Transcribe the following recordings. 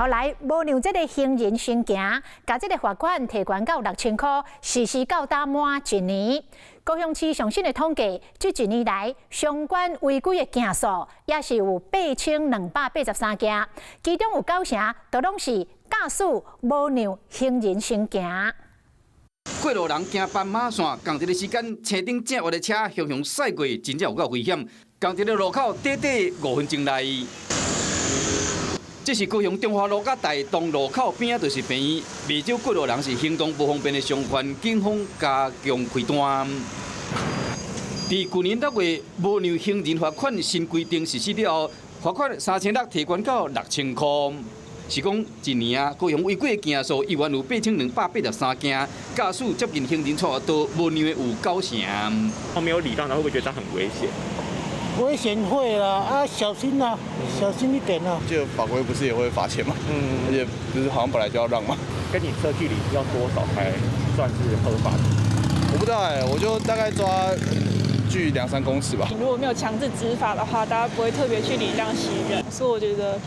后来无让这个行人先行，甲这个罚款提悬到6000块，实施到达满1年。高雄市上新的统计，这1年来相关违规的件数也是有8283件，其中有9成都拢是驾驶无让行人先行。过路人行斑马线，同一个时间，车顶正滑的车向向驶过，真正有够危险。同一个路口短短5分钟内。这是高雄中华路甲大东路口边就是病院，未少过路人是行动不方便的伤患，警方加强开单。在去年6月，无让行人罚款新规定实施了后，罚款3600提悬到6000块。是讲1年啊，高雄违规的件数依然有8283件，驾驶接近行人错道无让的有9成。他没有礼让，他会不会觉得这样很危险？危险会啦，啊，小心啦，小心一点啦。这法规不是也会罚钱吗？而且不是好像本来就要让吗？跟你车距离要多少才算是合法的？我不知道我就大概抓距2、3公尺吧。如果没有强制执法的话，大家不会特别去礼让行人，所以我觉得。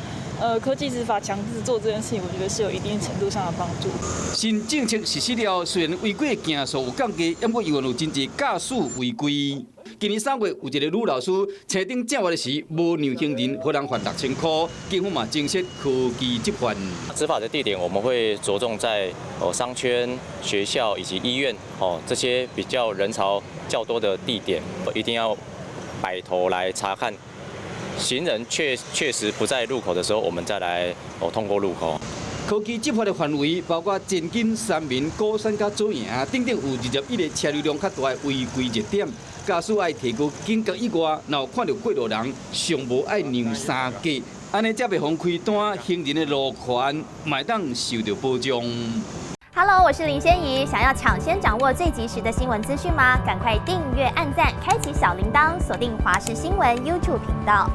科技执法强制做这件事情，我觉得是有一定程度上的帮助。新政策实施了，虽然违规的件数有降低，不过依然有真侪驾驶违规。今年3月，有一个女老师车顶正滑的时无让行人，互人罚6000块，警方嘛正式科技执法。执法的地点我们会着重在商圈、学校以及医院这些比较人潮较多的地点，一定要摆头来查看。行人确实不在路口的时候，我们再来通过路口。科技执法的范围包括前进、三民、高山、甲左营等等有21个车流量较大的违规热点，驾驶爱提高警觉以外，若有看到过路人，上无爱让3格，安尼才袂妨开单，行人的路权嘛当受到保障。Hello， 我是林仙怡。想要抢先掌握最及时的新闻资讯吗？赶快订阅、按赞、开启小铃铛，锁定华视新闻 YouTube 频道。